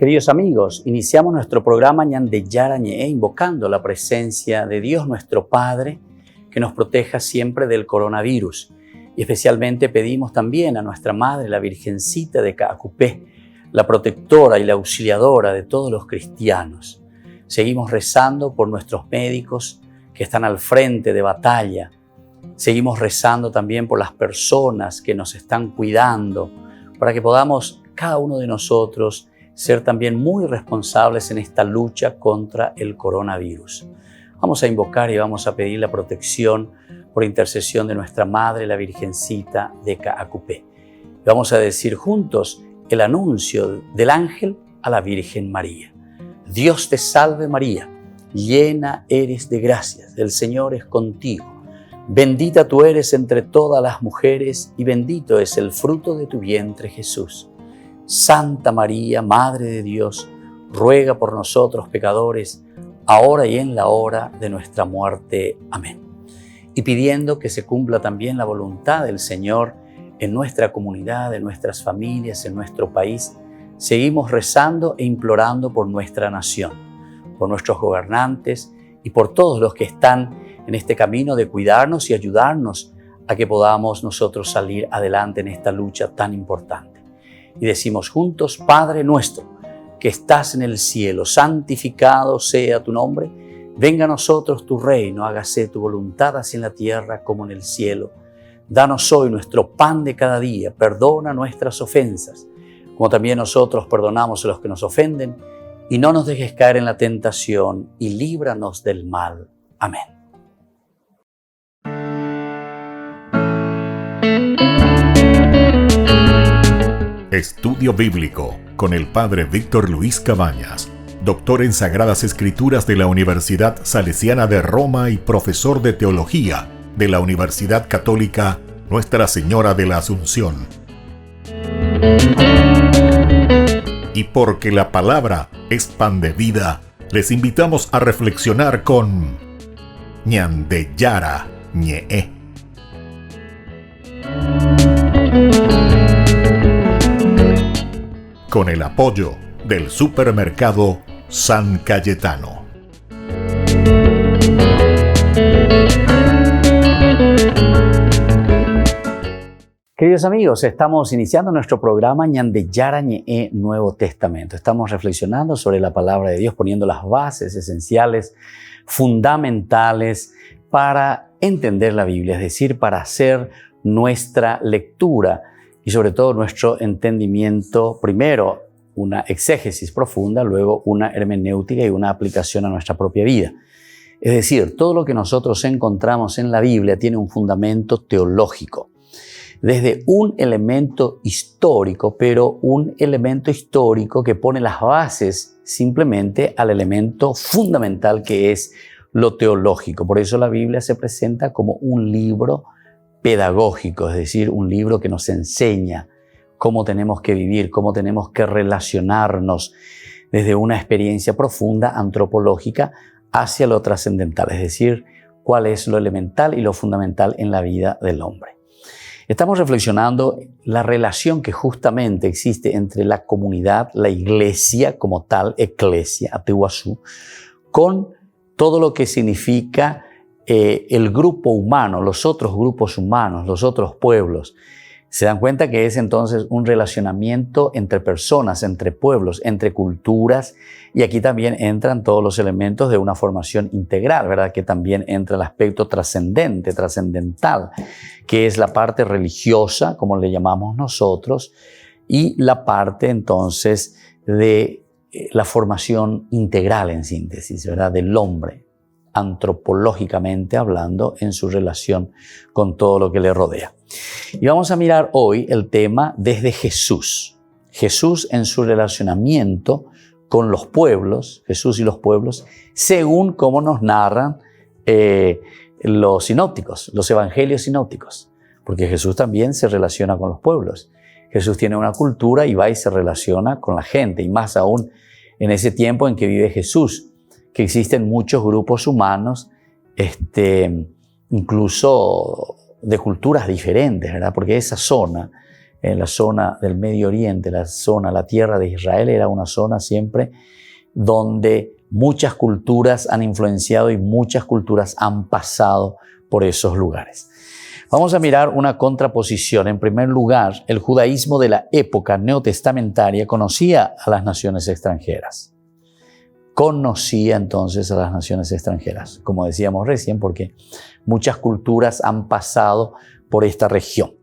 Queridos amigos, iniciamos nuestro programa Ñande Yarañe, invocando la presencia de Dios nuestro Padre, que nos proteja siempre del coronavirus. Y especialmente pedimos también a nuestra Madre, la Virgencita de Caacupé, la protectora y la auxiliadora de todos los cristianos. Seguimos rezando por nuestros médicos que están al frente de batalla. Seguimos rezando también por las personas que nos están cuidando, para que podamos, cada uno de nosotros, ser también muy responsables en esta lucha contra el coronavirus. Vamos a invocar y vamos a pedir la protección por intercesión de nuestra Madre, la Virgencita de Caacupé. Vamos a decir juntos el anuncio del ángel a la Virgen María. Dios te salve María, llena eres de gracias, el Señor es contigo. Bendita tú eres entre todas las mujeres y bendito es el fruto de tu vientre Jesús. Santa María, Madre de Dios, ruega por nosotros pecadores, ahora y en la hora de nuestra muerte. Amén. Y pidiendo que se cumpla también la voluntad del Señor en nuestra comunidad, en nuestras familias, en nuestro país, seguimos rezando e implorando por nuestra nación, por nuestros gobernantes y por todos los que están en este camino de cuidarnos y ayudarnos a que podamos nosotros salir adelante en esta lucha tan importante. Y decimos juntos: Padre nuestro, que estás en el cielo, santificado sea tu nombre. Venga a nosotros tu reino, hágase tu voluntad así en la tierra como en el cielo. Danos hoy nuestro pan de cada día, perdona nuestras ofensas, como también nosotros perdonamos a los que nos ofenden, y no nos dejes caer en la tentación, y líbranos del mal. Amén. Estudio Bíblico con el Padre Víctor Luis Cabañas, doctor en Sagradas Escrituras de la Universidad Salesiana de Roma y profesor de Teología de la Universidad Católica Nuestra Señora de la Asunción. Y porque la palabra es pan de vida, les invitamos a reflexionar con Ñande Yarañe. Con el apoyo del supermercado San Cayetano. Queridos amigos, estamos iniciando nuestro programa Ñande Yarañe Nuevo Testamento. Estamos reflexionando sobre la palabra de Dios, poniendo las bases esenciales, fundamentales para entender la Biblia, es decir, para hacer nuestra lectura y sobre todo nuestro entendimiento, primero una exégesis profunda, luego una hermenéutica y una aplicación a nuestra propia vida. Es decir, todo lo que nosotros encontramos en la Biblia tiene un fundamento teológico, desde un elemento histórico, pero un elemento histórico que pone las bases simplemente al elemento fundamental que es lo teológico. Por eso la Biblia se presenta como un libro pedagógico, es decir, un libro que nos enseña cómo tenemos que vivir, cómo tenemos que relacionarnos desde una experiencia profunda, antropológica, hacia lo trascendental, es decir, cuál es lo elemental y lo fundamental en la vida del hombre. Estamos reflexionando la relación que justamente existe entre la comunidad, la iglesia como tal, eclesia, ateuasú, con todo lo que significa el grupo humano, los otros grupos humanos, los otros pueblos. Se dan cuenta que es entonces un relacionamiento entre personas, entre pueblos, entre culturas, y aquí también entran todos los elementos de una formación integral, ¿verdad? Que también entra el aspecto trascendente, trascendental, que es la parte religiosa, como le llamamos nosotros, y la parte entonces de la formación integral en síntesis, ¿verdad? Del hombre, antropológicamente hablando, en su relación con todo lo que le rodea. Y vamos a mirar hoy el tema desde Jesús. Jesús en su relacionamiento con los pueblos, Jesús y los pueblos, según cómo nos narran los sinópticos, los evangelios sinópticos. Porque Jesús también se relaciona con los pueblos. Jesús tiene una cultura y va y se relaciona con la gente, y más aún en ese tiempo en que vive Jesús, que existen muchos grupos humanos, incluso de culturas diferentes, ¿verdad? Porque esa zona en la zona del Medio Oriente, la tierra de Israel era una zona siempre donde muchas culturas han influenciado y muchas culturas han pasado por esos lugares. Vamos a mirar una contraposición. En primer lugar, el judaísmo de la época neotestamentaria conocía a las naciones extranjeras. Conocía entonces a las naciones extranjeras, como decíamos recién, porque muchas culturas han pasado por esta región.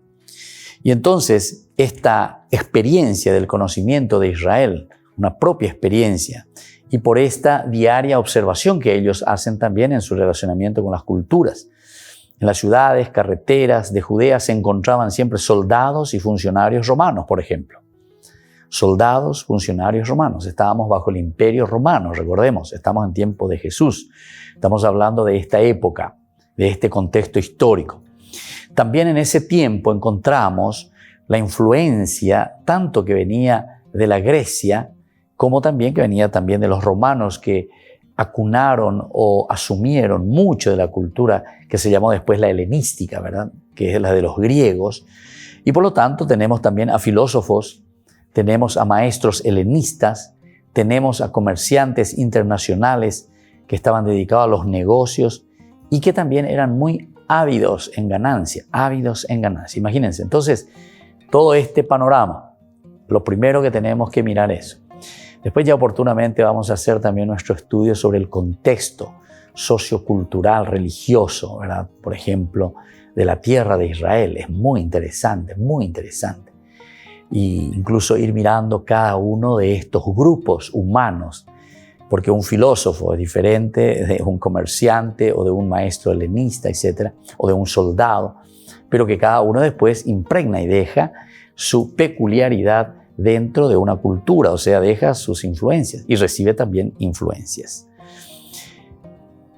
Y entonces, esta experiencia del conocimiento de Israel, una propia experiencia, y por esta diaria observación que ellos hacen también en su relacionamiento con las culturas. En las ciudades, carreteras de Judea se encontraban siempre soldados y funcionarios romanos, por ejemplo. Soldados, funcionarios romanos. Estábamos bajo el Imperio Romano, recordemos, estamos en tiempo de Jesús. Estamos hablando de esta época, de este contexto histórico. También en ese tiempo encontramos la influencia tanto que venía de la Grecia, como también que venía también de los romanos que acunaron o asumieron mucho de la cultura que se llamó después la helenística, ¿verdad? Que es la de los griegos. Y por lo tanto tenemos también a filósofos, tenemos a maestros helenistas, tenemos a comerciantes internacionales que estaban dedicados a los negocios y que también eran muy ávidos en ganancia, Imagínense, entonces, todo este panorama, lo primero que tenemos que mirar es eso. Después ya oportunamente vamos a hacer también nuestro estudio sobre el contexto sociocultural, religioso, ¿verdad? Por ejemplo, de la tierra de Israel. Es muy interesante, muy interesante. Y incluso ir mirando cada uno de estos grupos humanos, porque un filósofo es diferente de un comerciante o de un maestro helenista, etcétera, o de un soldado, pero que cada uno después impregna y deja su peculiaridad dentro de una cultura, o sea, deja sus influencias y recibe también influencias.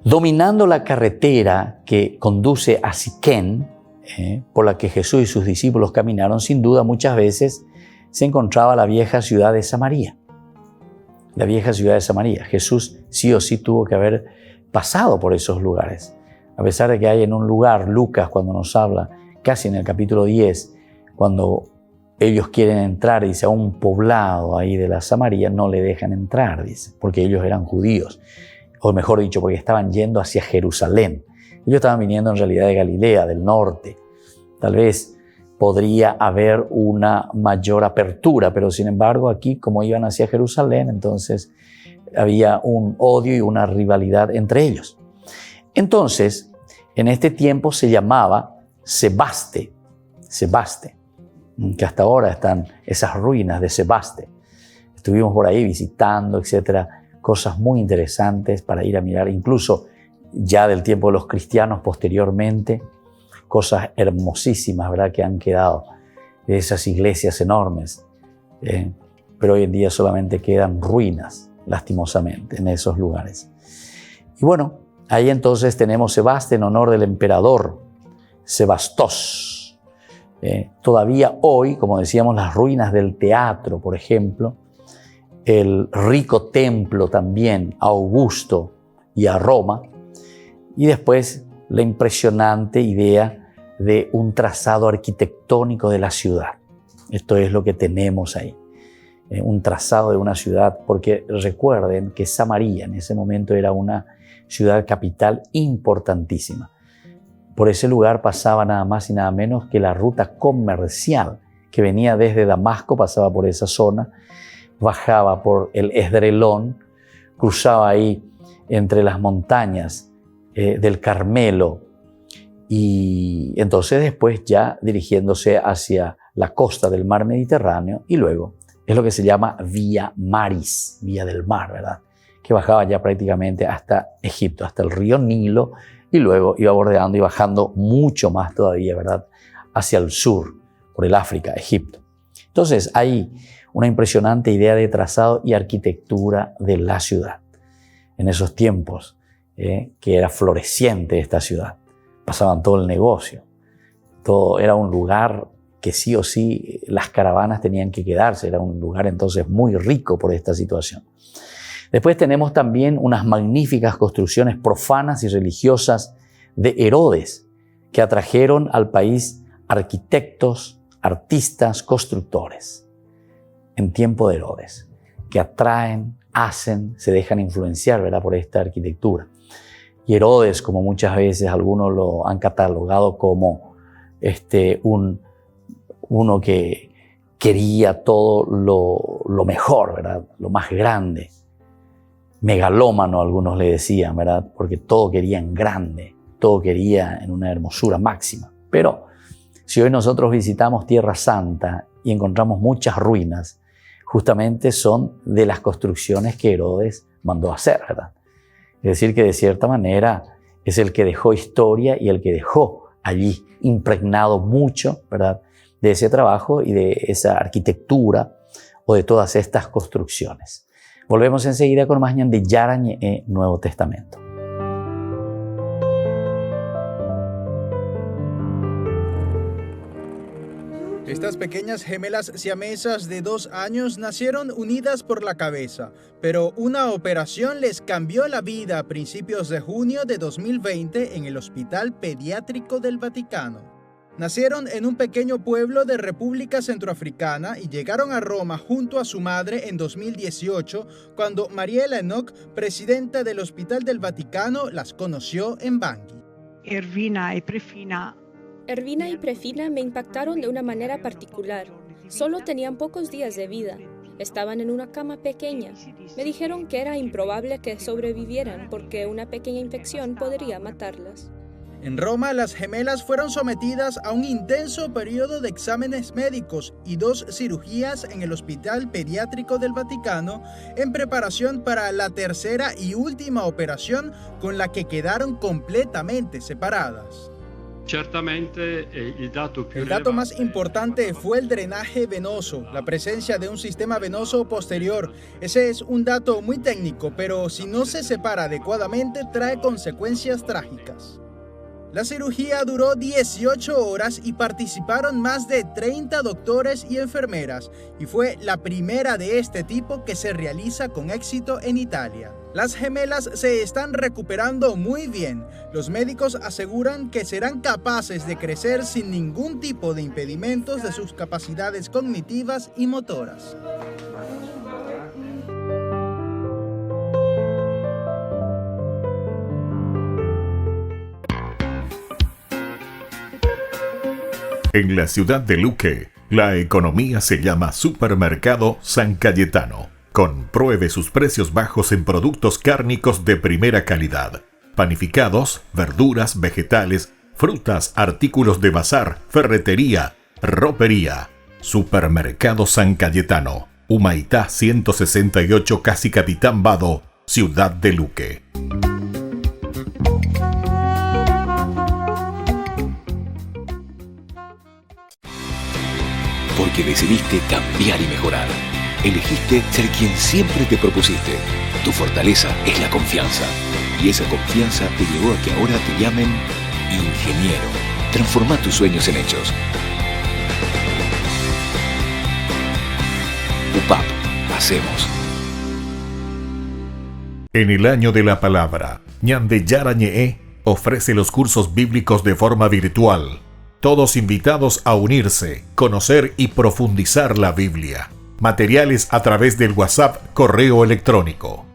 Dominando la carretera que conduce a Siquén, por la que Jesús y sus discípulos caminaron, sin duda muchas veces se encontraba la vieja ciudad de Samaria. La vieja ciudad de Samaria. Jesús sí o sí tuvo que haber pasado por esos lugares. A pesar de que hay en un lugar, Lucas cuando nos habla, casi en el capítulo 10, cuando ellos quieren entrar, dice, a un poblado ahí de la Samaria, no le dejan entrar, dice, porque ellos eran judíos. O mejor dicho, porque estaban yendo hacia Jerusalén. Ellos estaban viniendo en realidad de Galilea, del norte. Tal vez podría haber una mayor apertura, pero sin embargo aquí, como iban hacia Jerusalén, entonces había un odio y una rivalidad entre ellos. Entonces, en este tiempo se llamaba Sebaste, que hasta ahora están esas ruinas de Sebaste. Estuvimos por ahí visitando, etcétera, cosas muy interesantes para ir a mirar, incluso ya del tiempo de los cristianos posteriormente, cosas hermosísimas, ¿verdad?, que han quedado de esas iglesias enormes, pero hoy en día solamente quedan ruinas, lastimosamente, en esos lugares. Y bueno, ahí entonces tenemos Sebaste en honor del emperador Sebastos. Todavía hoy, como decíamos, las ruinas del teatro, por ejemplo, el rico templo también a Augusto y a Roma, y después la impresionante idea de un trazado arquitectónico de la ciudad. Esto es lo que tenemos ahí, un trazado de una ciudad, porque recuerden que Samaria en ese momento era una ciudad capital importantísima. Por ese lugar pasaba nada más y nada menos que la ruta comercial que venía desde Damasco, pasaba por esa zona, bajaba por el Esdrelón, cruzaba ahí entre las montañas del Carmelo y entonces después ya dirigiéndose hacia la costa del mar Mediterráneo y luego es lo que se llama Vía Maris, Vía del Mar, ¿verdad? Que bajaba ya prácticamente hasta Egipto, hasta el río Nilo y luego iba bordeando y bajando mucho más todavía, ¿verdad? Hacia el sur, por el África, Egipto. Entonces hay una impresionante idea de trazado y arquitectura de la ciudad. En esos tiempos, que era floreciente esta ciudad. Pasaban todo el negocio. Todo era un lugar que sí o sí las caravanas tenían que quedarse. Era un lugar entonces muy rico por esta situación. Después tenemos también unas magníficas construcciones profanas y religiosas de Herodes, que atrajeron al país arquitectos, artistas, constructores en tiempo de Herodes, que atraen, hacen, se dejan influenciar, ¿verdad?, por esta arquitectura. Y Herodes, como muchas veces algunos lo han catalogado como uno que quería todo lo mejor, ¿verdad?, lo más grande. Megalómano, algunos le decían, ¿verdad?, porque todo quería en grande, todo quería en una hermosura máxima. Pero si hoy nosotros visitamos Tierra Santa y encontramos muchas ruinas, justamente son de las construcciones que Herodes mandó hacer, ¿verdad? Es decir, que de cierta manera es el que dejó historia y el que dejó allí impregnado mucho, ¿verdad?, de ese trabajo y de esa arquitectura o de todas estas construcciones. Volvemos enseguida con más Ñande Yara Ñe'e Nuevo Testamento. Estas pequeñas gemelas siamesas de 2 años nacieron unidas por la cabeza, pero una operación les cambió la vida a principios de junio de 2020 en el Hospital Pediátrico del Vaticano. Nacieron en un pequeño pueblo de República Centroafricana y llegaron a Roma junto a su madre en 2018, cuando Mariela Enoch, presidenta del Hospital del Vaticano, las conoció en Bangui. Ervina y Prefina me impactaron de una manera particular. Solo tenían pocos días de vida. Estaban en una cama pequeña. Me dijeron que era improbable que sobrevivieran porque una pequeña infección podría matarlas. En Roma, las gemelas fueron sometidas a un intenso periodo de exámenes médicos y 2 cirugías en el Hospital Pediátrico del Vaticano en preparación para la tercera y última operación con la que quedaron completamente separadas. El dato más importante fue el drenaje venoso, la presencia de un sistema venoso posterior. Ese es un dato muy técnico, pero si no se separa adecuadamente trae consecuencias trágicas. La cirugía duró 18 horas y participaron más de 30 doctores y enfermeras, y fue la primera de este tipo que se realiza con éxito en Italia. Las gemelas se están recuperando muy bien. Los médicos aseguran que serán capaces de crecer sin ningún tipo de impedimentos de sus capacidades cognitivas y motoras. En la ciudad de Luque, la economía se llama Supermercado San Cayetano. Compruebe sus precios bajos en productos cárnicos de primera calidad. Panificados, verduras, vegetales, frutas, artículos de bazar, ferretería, ropería. Supermercado San Cayetano. Humaitá 168, Casi Capitán Vado, Ciudad de Luque. Porque decidiste cambiar y mejorar. Elegiste ser quien siempre te propusiste. Tu fortaleza es la confianza. Y esa confianza te llevó a que ahora te llamen ingeniero. Transforma tus sueños en hechos. UPAP. Hacemos. En el año de la palabra, Ñande Yara Ñe'e ofrece los cursos bíblicos de forma virtual. Todos invitados a unirse, conocer y profundizar la Biblia. Materiales a través del WhatsApp, correo electrónico.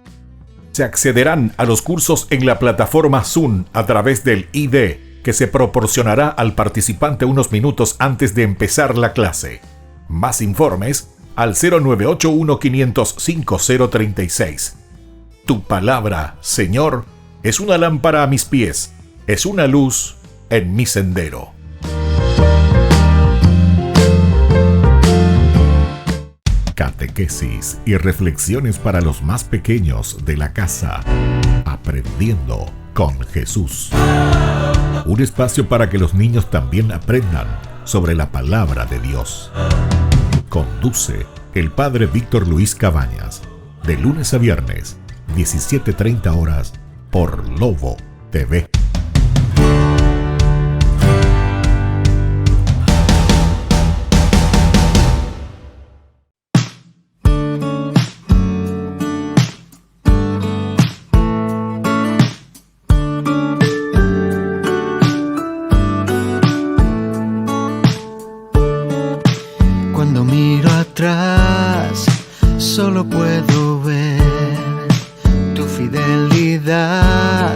Se accederán a los cursos en la plataforma Zoom a través del ID, que se proporcionará al participante unos minutos antes de empezar la clase. Más informes al 0981-500-5036. Tu palabra, Señor, es una lámpara a mis pies, es una luz en mi sendero. Catequesis y reflexiones para los más pequeños de la casa. Aprendiendo con Jesús. Un espacio para que los niños también aprendan sobre la palabra de Dios. Conduce el Padre Víctor Luis Cabañas. De lunes a viernes, 17:30 horas, por Lobo TV. atrás, solo puedo ver tu fidelidad.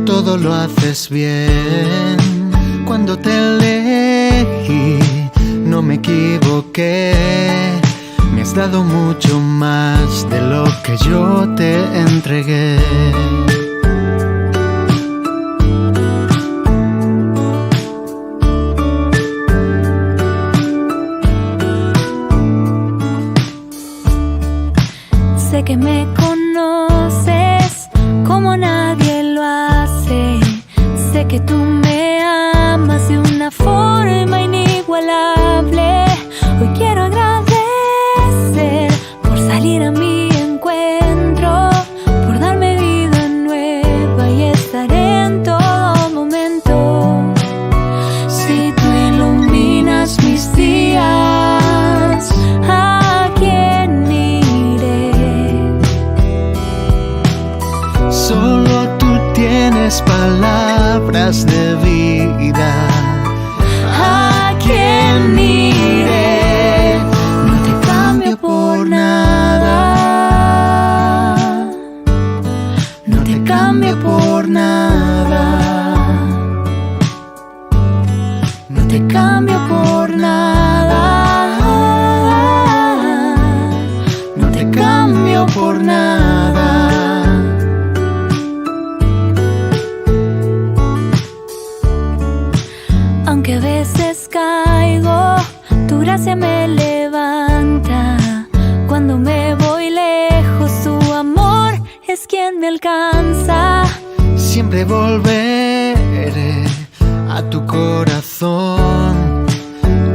Todo lo haces bien. Cuando te elegí, no me equivoqué. Me has dado mucho más de lo que yo te entregué. Sé que me conoces como nadie lo hace. Sé que tú me amas de una forma inigualable. Hoy quiero agradecer por salir a mi encuentro, por darme vida nueva y estar en todo momento. Si tú iluminas mis días, ¿a quién iré? Solo tú tienes palabras de vida. ¿A quién iré? No te cambio por nada. No te cambio por nada. No te cambio por nada. No te cambio por nada. Aunque a veces caigo, tu gracia me levanta. Cuando me voy lejos, tu amor es quien me alcanza. Siempre volveré a tu corazón,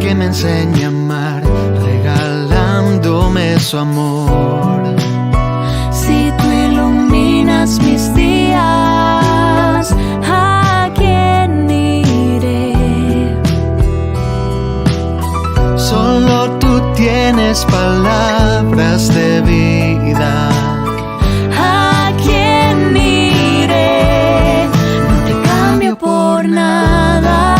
que me enseña a amar, regalándome su amor. Si tú iluminas mis días, ¿a quién iré? Solo tú tienes palabras de vida. ¿A quién iré? No te cambio por nada.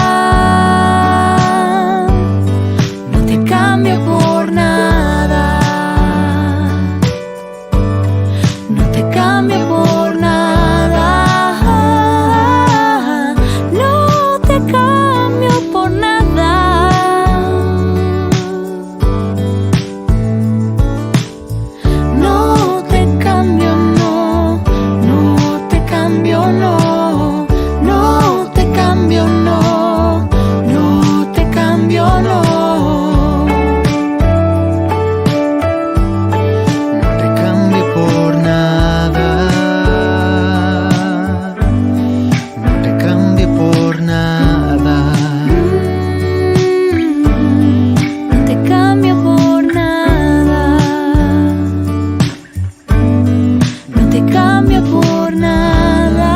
No te cambio por nada. No te cambio por nada. No te cambio por nada. No te cambio, no. No te cambio, no. No te cambio, no. No te cambio, no. No te cambio por nada. No te cambio por nada. No te cambio por nada. No te cambio por nada.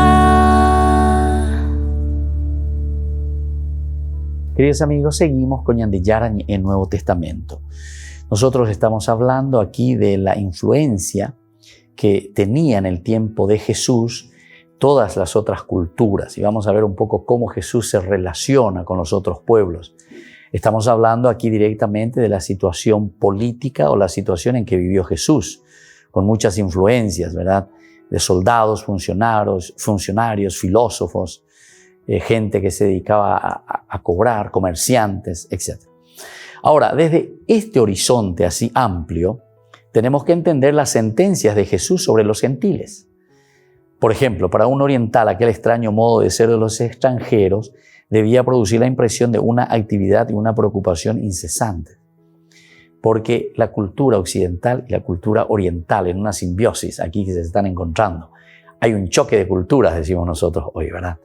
Queridos amigos, seguimos con Ñandillara Ñe'e Nuevo Testamento. Nosotros estamos hablando aquí de la influencia que tenía en el tiempo de Jesús todas las otras culturas, y vamos a ver un poco cómo Jesús se relaciona con los otros pueblos. Estamos hablando aquí directamente de la situación política o la situación en que vivió Jesús, con muchas influencias, ¿verdad? De soldados, funcionarios, filósofos, gente que se dedicaba a cobrar, comerciantes, etc. Ahora, desde este horizonte así amplio, tenemos que entender las sentencias de Jesús sobre los gentiles. Por ejemplo, para un oriental, aquel extraño modo de ser de los extranjeros debía producir la impresión de una actividad y una preocupación incesante. Porque la cultura occidental y la cultura oriental, en una simbiosis aquí que se están encontrando, hay un choque de culturas, decimos nosotros hoy, ¿verdad?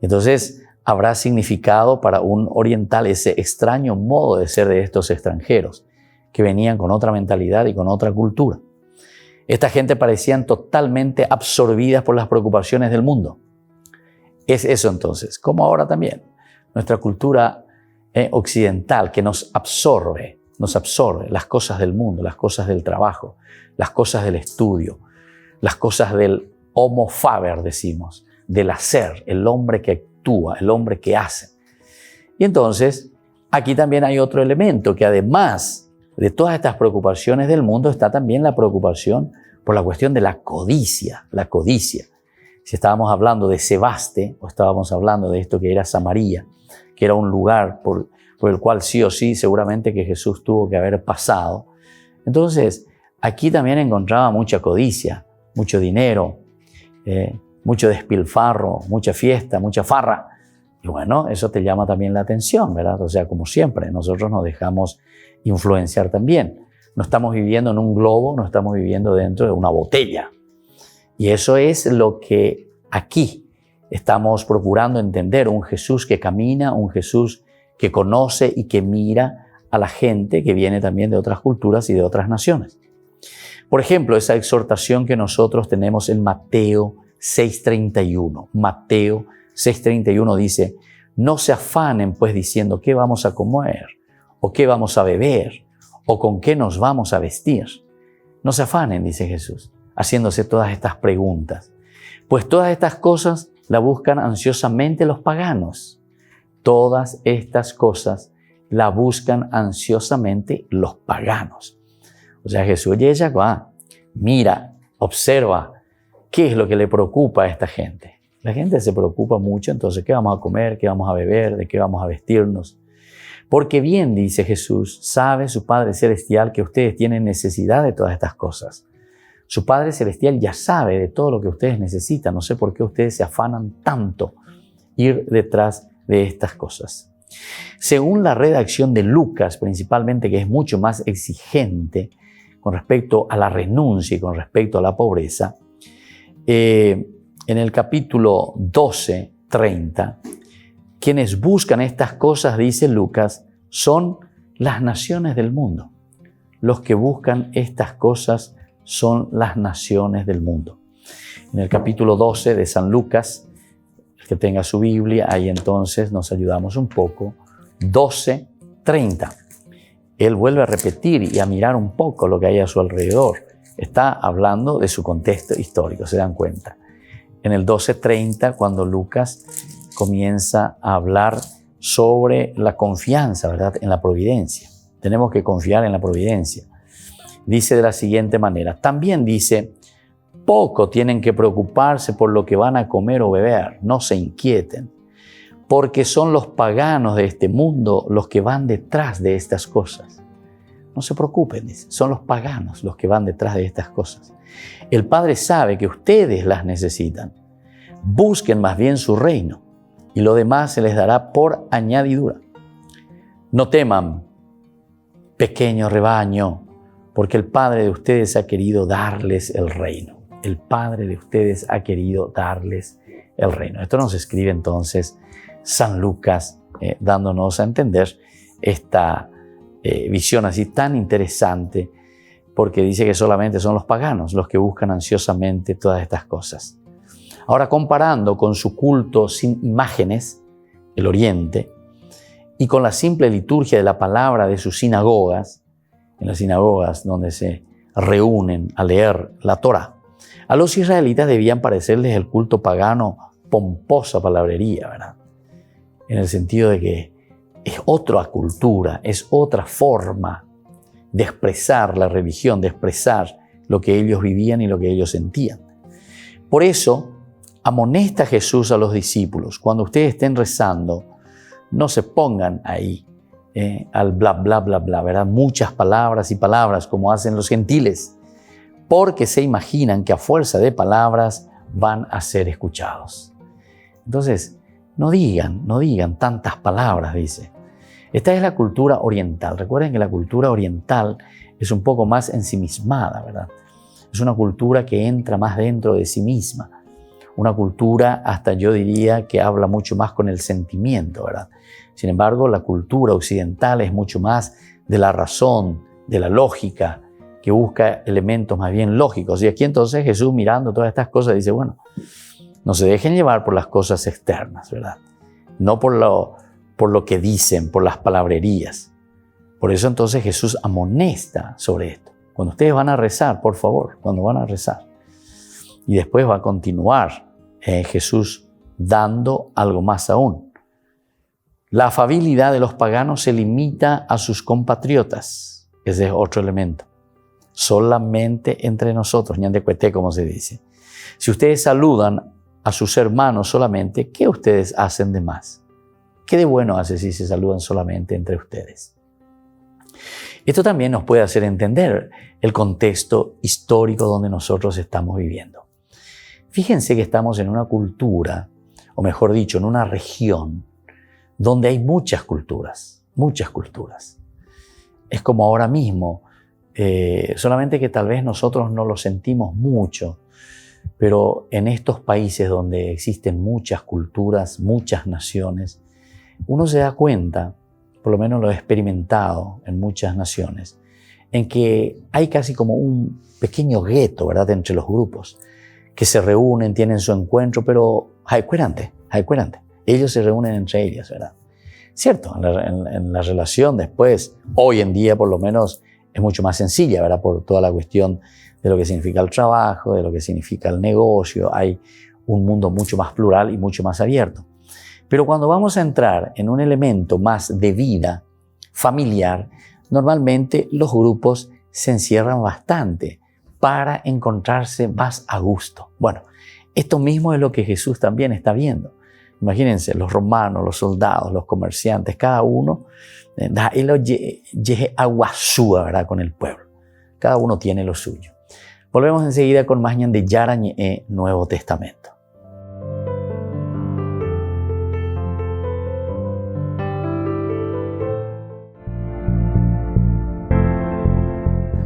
Entonces, habrá significado para un oriental ese extraño modo de ser de estos extranjeros, que venían con otra mentalidad y con otra cultura. Esta gente parecían totalmente absorbidas por las preocupaciones del mundo. Es eso entonces, como ahora también, nuestra cultura occidental que nos absorbe las cosas del mundo, las cosas del trabajo, las cosas del estudio, las cosas del homo faber, decimos, del hacer, el hombre que actúa, el hombre que hace. Y entonces, aquí también hay otro elemento que además de todas estas preocupaciones del mundo está también la preocupación por la cuestión de la codicia. La codicia. Si estábamos hablando de Sebaste o estábamos hablando de esto que era Samaria, que era un lugar por el cual sí o sí seguramente que Jesús tuvo que haber pasado. Entonces, aquí también encontraba mucha codicia, mucho dinero, mucho despilfarro, mucha fiesta, mucha farra. Y bueno, eso te llama también la atención, ¿verdad? O sea, como siempre, nosotros nos dejamos influenciar también. No estamos viviendo en un globo, no estamos viviendo dentro de una botella. Y eso es lo que aquí estamos procurando entender, un Jesús que camina, un Jesús que conoce y que mira a la gente que viene también de otras culturas y de otras naciones. Por ejemplo, esa exhortación que nosotros tenemos en Mateo 6:31. Mateo 6:31 dice, no se afanen pues diciendo qué vamos a comer, o qué vamos a beber, o con qué nos vamos a vestir. No se afanen, dice Jesús, haciéndose todas estas preguntas. Pues todas estas cosas la buscan ansiosamente los paganos. Todas estas cosas la buscan ansiosamente los paganos. O sea, Jesús llega, mira, observa qué es lo que le preocupa a esta gente. La gente se preocupa mucho, entonces, ¿qué vamos a comer? ¿Qué vamos a beber? ¿De qué vamos a vestirnos? Porque bien, dice Jesús, sabe su Padre Celestial que ustedes tienen necesidad de todas estas cosas. Su Padre Celestial ya sabe de todo lo que ustedes necesitan. No sé por qué ustedes se afanan tanto ir detrás de estas cosas. Según la redacción de Lucas, principalmente, que es mucho más exigente con respecto a la renuncia y con respecto a la pobreza, en el capítulo 12:30, quienes buscan estas cosas, dice Lucas, son las naciones del mundo. Los que buscan estas cosas son las naciones del mundo. En el capítulo 12 de San Lucas, el que tenga su Biblia, ahí entonces nos ayudamos un poco, 12:30. Él vuelve a repetir y a mirar un poco lo que hay a su alrededor. Está hablando de su contexto histórico, ¿se dan cuenta? En el 12:30, cuando Lucas comienza a hablar sobre la confianza, ¿verdad?, en la providencia. Tenemos que confiar en la providencia. Dice de la siguiente manera, también dice, poco tienen que preocuparse por lo que van a comer o beber, no se inquieten, porque son los paganos de este mundo los que van detrás de estas cosas. No se preocupen, dice, son los paganos los que van detrás de estas cosas. El Padre sabe que ustedes las necesitan. Busquen más bien su reino y lo demás se les dará por añadidura. No teman, pequeño rebaño, porque el Padre de ustedes ha querido darles el reino. El Padre de ustedes ha querido darles el reino. Esto nos escribe entonces San Lucas, dándonos a entender esta visión así tan interesante, porque dice que solamente son los paganos los que buscan ansiosamente todas estas cosas. Ahora, comparando con su culto sin imágenes, el Oriente, y con la simple liturgia de la palabra de sus sinagogas, en las sinagogas donde se reúnen a leer la Torá, a los israelitas debían parecerles el culto pagano pomposa palabrería, ¿verdad? En el sentido de que es otra cultura, es otra forma de expresar la religión, de expresar lo que ellos vivían y lo que ellos sentían. Por eso, amonesta Jesús a los discípulos, cuando ustedes estén rezando, no se pongan ahí al bla, bla, bla, bla, ¿verdad? Muchas palabras y palabras como hacen los gentiles, porque se imaginan que a fuerza de palabras van a ser escuchados. Entonces, no digan tantas palabras, dice. Esta es la cultura oriental. Recuerden que la cultura oriental es un poco más ensimismada, ¿verdad? Es una cultura que entra más dentro de sí misma. Una cultura, hasta yo diría, que habla mucho más con el sentimiento, ¿verdad? Sin embargo, la cultura occidental es mucho más de la razón, de la lógica, que busca elementos más bien lógicos. Y aquí entonces Jesús, mirando todas estas cosas, dice, bueno, no se dejen llevar por las cosas externas, ¿verdad? No por lo que dicen, por las palabrerías. Por eso entonces Jesús amonesta sobre esto. Cuando ustedes van a rezar, por favor, cuando van a rezar. Y después va a continuar Jesús dando algo más aún. La afabilidad de los paganos se limita a sus compatriotas. Ese es otro elemento. Solamente entre nosotros, ñande cuete, como se dice. Si ustedes saludan a sus hermanos solamente, ¿qué ustedes hacen de más? ¿Qué de bueno hace si se saludan solamente entre ustedes? Esto también nos puede hacer entender el contexto histórico donde nosotros estamos viviendo. Fíjense que estamos en una cultura, o mejor dicho, en una región donde hay muchas culturas, muchas culturas. Es como ahora mismo, solamente que tal vez nosotros no lo sentimos mucho, pero en estos países donde existen muchas culturas, muchas naciones, uno se da cuenta, por lo menos lo he experimentado en muchas naciones, en que hay casi como un pequeño gueto, ¿verdad?, entre los grupos, que se reúnen, tienen su encuentro, pero ellos se reúnen entre ellos, ¿verdad? Cierto, en la relación después, hoy en día por lo menos, es mucho más sencilla, ¿verdad?, por toda la cuestión de lo que significa el trabajo, de lo que significa el negocio. Hay un mundo mucho más plural y mucho más abierto. Pero cuando vamos a entrar en un elemento más de vida familiar, normalmente los grupos se encierran bastante para encontrarse más a gusto. Bueno, esto mismo es lo que Jesús también está viendo. Imagínense, los romanos, los soldados, los comerciantes, cada uno aguasúa, ¿verdad?, con el pueblo. Cada uno tiene lo suyo. Volvemos enseguida con más ñande yara ñe Nuevo Testamento.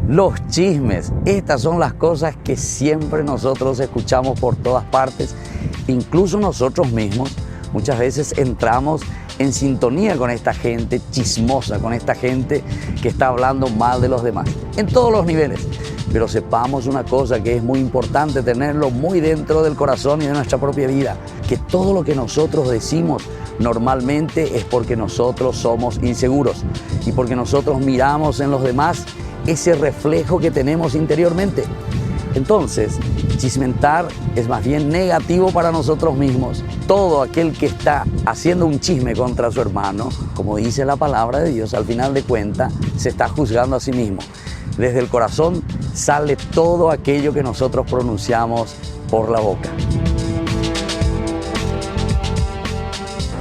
Los chismes, estas son las cosas que siempre nosotros escuchamos por todas partes, incluso nosotros mismos. Muchas veces entramos en sintonía con esta gente chismosa, con esta gente que está hablando mal de los demás, en todos los niveles. Pero sepamos una cosa que es muy importante tenerlo muy dentro del corazón y de nuestra propia vida, que todo lo que nosotros decimos normalmente es porque nosotros somos inseguros y porque nosotros miramos en los demás ese reflejo que tenemos interiormente. Entonces, chismentar es más bien negativo para nosotros mismos. Todo aquel que está haciendo un chisme contra su hermano, como dice la palabra de Dios, al final de cuentas se está juzgando a sí mismo. Desde el corazón sale todo aquello que nosotros pronunciamos por la boca.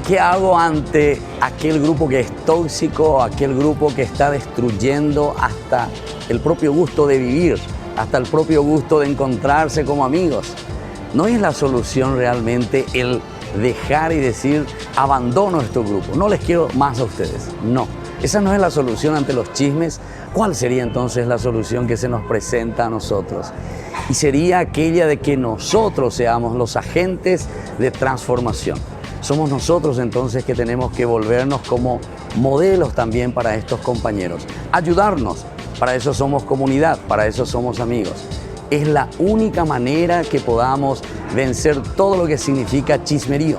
¿Qué hago ante aquel grupo que es tóxico, aquel grupo que está destruyendo hasta el propio gusto de vivir, hasta el propio gusto de encontrarse como amigos? No es la solución realmente el dejar y decir, abandono este grupo, no les quiero más a ustedes. No, esa no es la solución ante los chismes. ¿Cuál sería entonces la solución que se nos presenta a nosotros? Y sería aquella de que nosotros seamos los agentes de transformación. Somos nosotros entonces que tenemos que volvernos como modelos también para estos compañeros. Ayudarnos, para eso somos comunidad, para eso somos amigos. Es la única manera que podamos vencer todo lo que significa chismerío,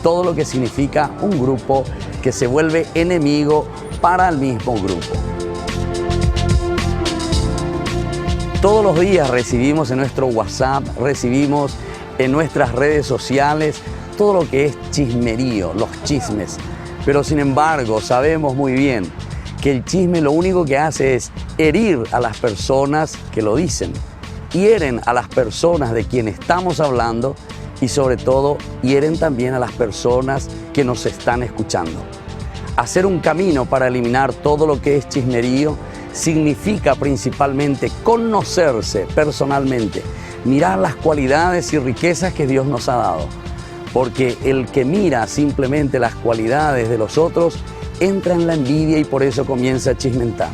todo lo que significa un grupo que se vuelve enemigo para el mismo grupo. Todos los días recibimos en nuestro WhatsApp, recibimos en nuestras redes sociales todo lo que es chismerío, los chismes. Pero sin embargo, sabemos muy bien que el chisme lo único que hace es herir a las personas que lo dicen. Hieren a las personas de quien estamos hablando y sobre todo hieren también a las personas que nos están escuchando. Hacer un camino para eliminar todo lo que es chismerío significa principalmente conocerse personalmente, mirar las cualidades y riquezas que Dios nos ha dado. Porque el que mira simplemente las cualidades de los otros entra en la envidia y por eso comienza a chismentar,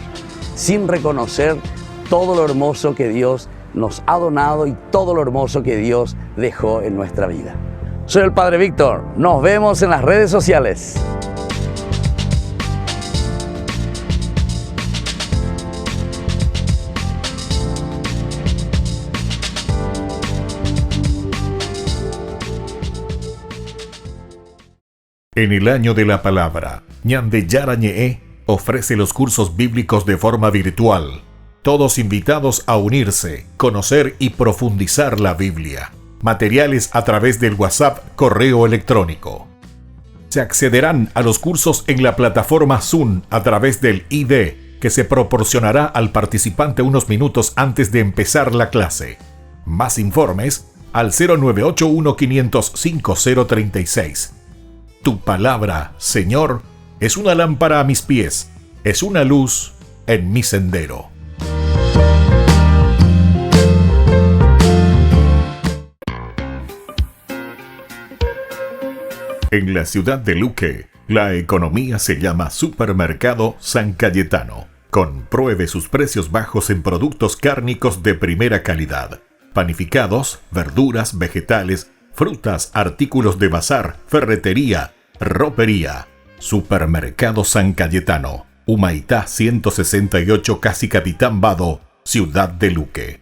sin reconocer todo lo hermoso que Dios nos ha donado y todo lo hermoso que Dios dejó en nuestra vida. Soy el Padre Víctor, nos vemos en las redes sociales. En el año de la palabra, ñande yara ñe ofrece los cursos bíblicos de forma virtual. Todos invitados a unirse, conocer y profundizar la Biblia. Materiales a través del WhatsApp, correo electrónico. Se accederán a los cursos en la plataforma Zoom a través del ID que se proporcionará al participante unos minutos antes de empezar la clase. Más informes al 0981-500-5036. Tu palabra, Señor, es una lámpara a mis pies, es una luz en mi sendero. En la ciudad de Luque, la economía se llama Supermercado San Cayetano. Compruebe sus precios bajos en productos cárnicos de primera calidad. Panificados, verduras, vegetales, frutas, artículos de bazar, ferretería, ropería. Supermercado San Cayetano, Humaitá 168, Casi Capitán Vado, ciudad de Luque.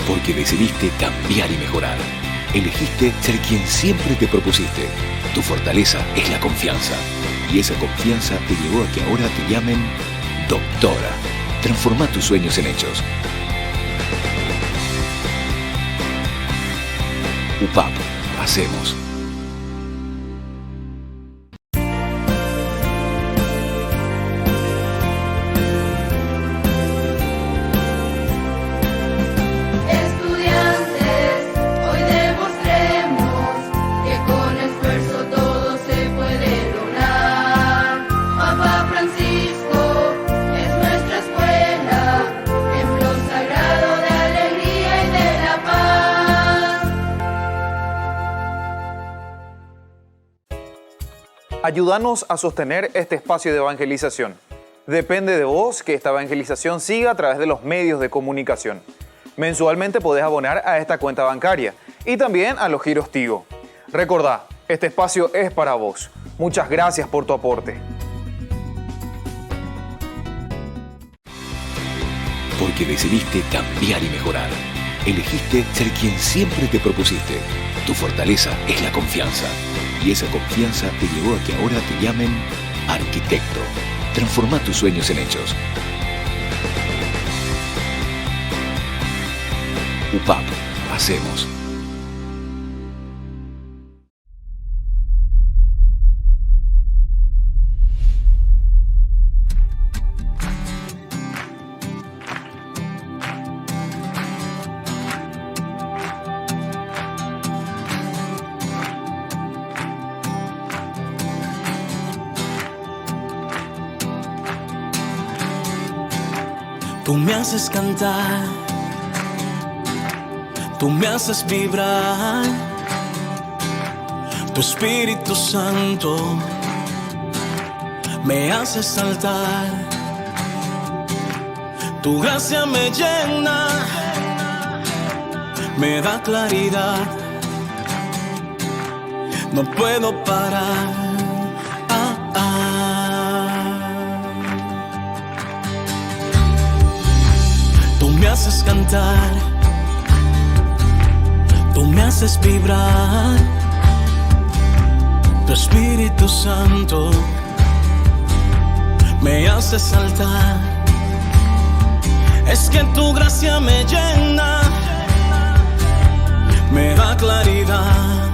Porque decidiste cambiar y mejorar. Elegiste ser quien siempre te propusiste. Tu fortaleza es la confianza. Y esa confianza te llevó a que ahora te llamen doctora. Transforma tus sueños en hechos. UPAP. Hacemos. Ayúdanos a sostener este espacio de evangelización. Depende de vos que esta evangelización siga a través de los medios de comunicación. Mensualmente podés abonar a esta cuenta bancaria y también a los giros Tigo. Recordá, este espacio es para vos. Muchas gracias por tu aporte. Porque decidiste cambiar y mejorar. Elegiste ser quien siempre te propusiste. Tu fortaleza es la confianza. Y esa confianza te llevó a que ahora te llamen arquitecto. Transforma tus sueños en hechos. UPAP. Hacemos. Tú me haces cantar, tú me haces vibrar, tu Espíritu Santo me hace saltar, tu gracia me llena, me da claridad, no puedo parar. Tú me haces cantar, tú me haces vibrar, tu Espíritu Santo me hace saltar. Es que tu gracia me llena, me da claridad,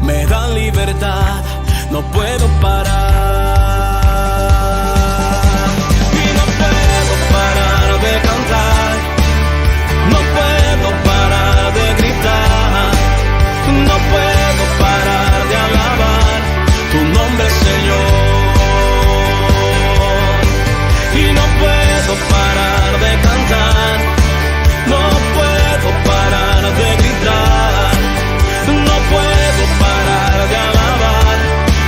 me da libertad, no puedo parar. De cantar, no puedo parar de gritar, no puedo parar de alabar tu nombre, Señor, y no puedo parar de cantar, no puedo parar de gritar, no puedo parar de alabar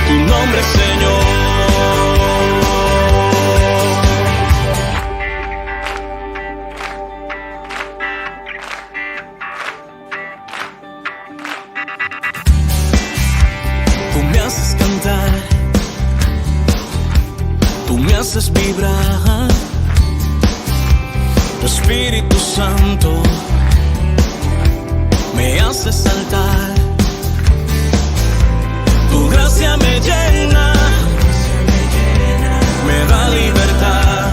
tu nombre, Señor. Me haces vibrar, tu Espíritu Santo me hace saltar, tu gracia me llena, me da libertad,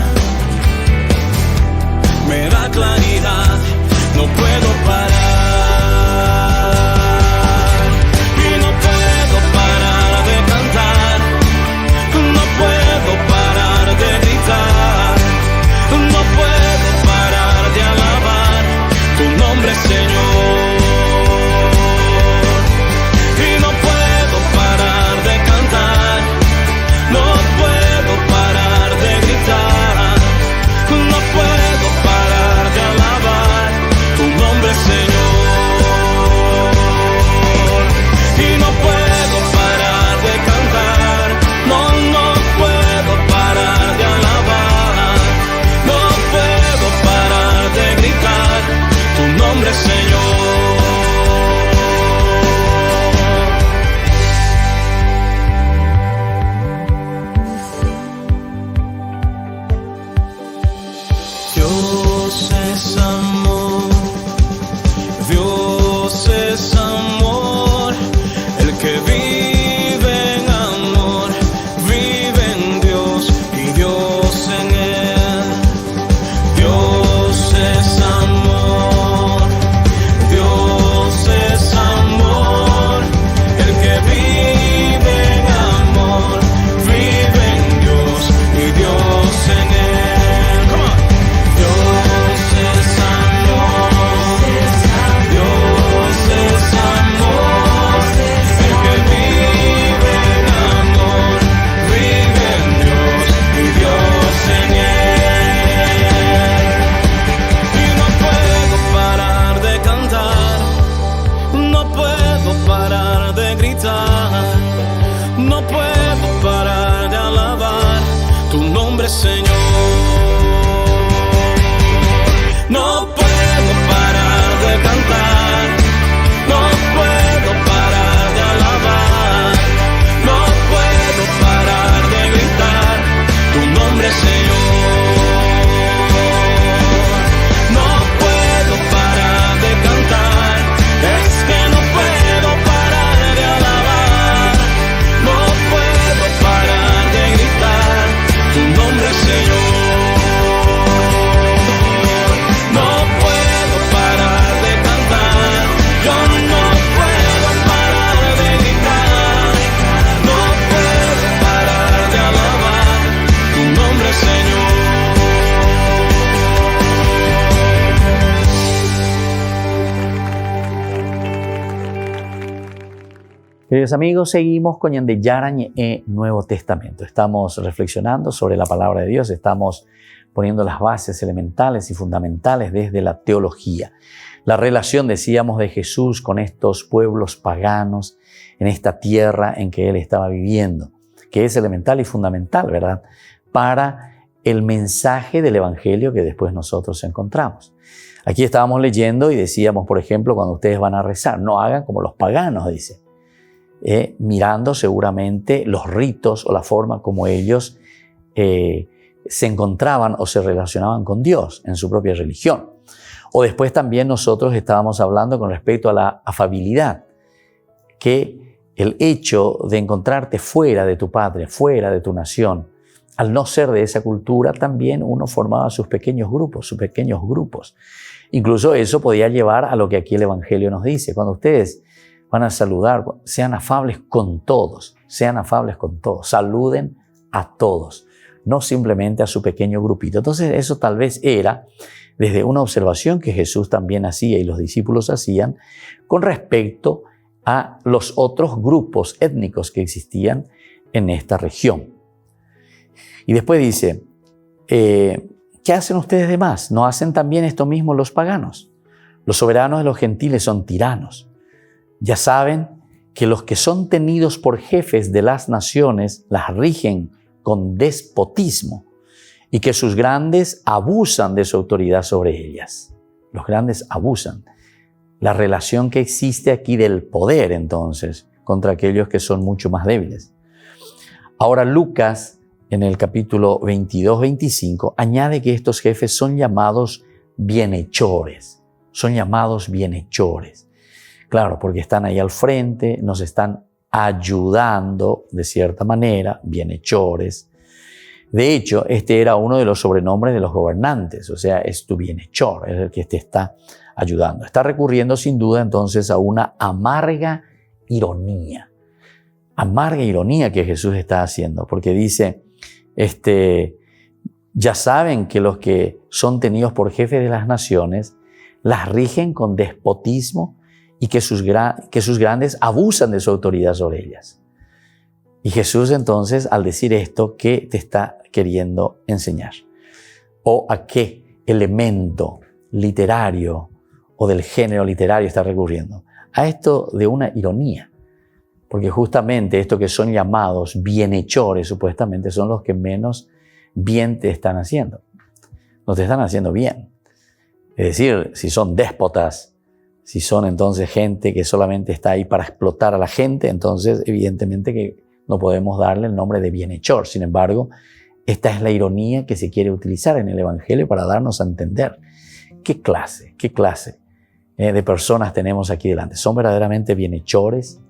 me da claridad, no puedo parar. Señor. Y no puedo parar de cantar, no puedo parar de gritar, no puedo parar de alabar tu nombre, Señor. Y no puedo parar de cantar, no puedo parar de alabar, no puedo parar de gritar tu nombre, Señor. Dios es amor, Dios es amor, el que vive en amor, vive en Dios y Dios en él. Dios es amor, Dios es amor, el que vive en amor, vive en Dios y Dios en él. No puedo parar de alabar tu nombre, Señor. No puedo parar de cantar, no puedo parar de alabar, no puedo parar de gritar tu nombre, Señor. No puedo parar de cantar, es que no puedo parar de alabar, no puedo parar de gritar tu nombre, Señor. No puedo parar de cantar, yo no puedo parar de gritar, no puedo parar de alabar tu nombre, Señor. Queridos amigos, seguimos con Yandeyaran e Nuevo Testamento. Estamos reflexionando sobre la palabra de Dios, estamos poniendo las bases elementales y fundamentales desde la teología. La relación, decíamos, de Jesús con estos pueblos paganos en esta tierra en que Él estaba viviendo, que es elemental y fundamental, ¿verdad?, para el mensaje del Evangelio que después nosotros encontramos. Aquí estábamos leyendo y decíamos, por ejemplo, cuando ustedes van a rezar, no hagan como los paganos, dice. Mirando seguramente los ritos o la forma como ellos se encontraban o se relacionaban con Dios en su propia religión. O después también nosotros estábamos hablando con respecto a la afabilidad, que el hecho de encontrarte fuera de tu patria, fuera de tu nación, al no ser de esa cultura, también uno formaba sus pequeños grupos. Incluso eso podía llevar a lo que aquí el Evangelio nos dice. Cuando ustedes van a saludar, sean afables con todos, saluden a todos, no simplemente a su pequeño grupito. Entonces eso tal vez era desde una observación que Jesús también hacía y los discípulos hacían con respecto a los otros grupos étnicos que existían en esta región. Y después dice, ¿qué hacen ustedes de más? ¿No hacen también esto mismo los paganos? Los soberanos de los gentiles son tiranos. Ya saben que los que son tenidos por jefes de las naciones las rigen con despotismo y que sus grandes abusan de su autoridad sobre ellas. Los grandes abusan. La relación que existe aquí del poder, entonces, contra aquellos que son mucho más débiles. Ahora Lucas, en el capítulo 22-25, añade que estos jefes son llamados bienhechores. Claro, porque están ahí al frente, nos están ayudando de cierta manera, bienhechores. De hecho, este era uno de los sobrenombres de los gobernantes, o sea, es tu bienhechor, es el que te está ayudando. Está recurriendo sin duda entonces a una amarga ironía que Jesús está haciendo, porque dice, ya saben que los que son tenidos por jefes de las naciones las rigen con despotismo y que sus grandes abusan de su autoridad sobre ellas. Y Jesús entonces, al decir esto, ¿qué te está queriendo enseñar? ¿O a qué elemento literario o del género literario está recurriendo? A esto de una ironía. Porque justamente estos que son llamados bienhechores, supuestamente, son los que menos bien te están haciendo. No te están haciendo bien. Es decir, si son déspotas, si son entonces gente que solamente está ahí para explotar a la gente, entonces evidentemente que no podemos darle el nombre de bienhechor. Sin embargo, esta es la ironía que se quiere utilizar en el Evangelio para darnos a entender qué clase de personas tenemos aquí delante. ¿Son verdaderamente bienhechores?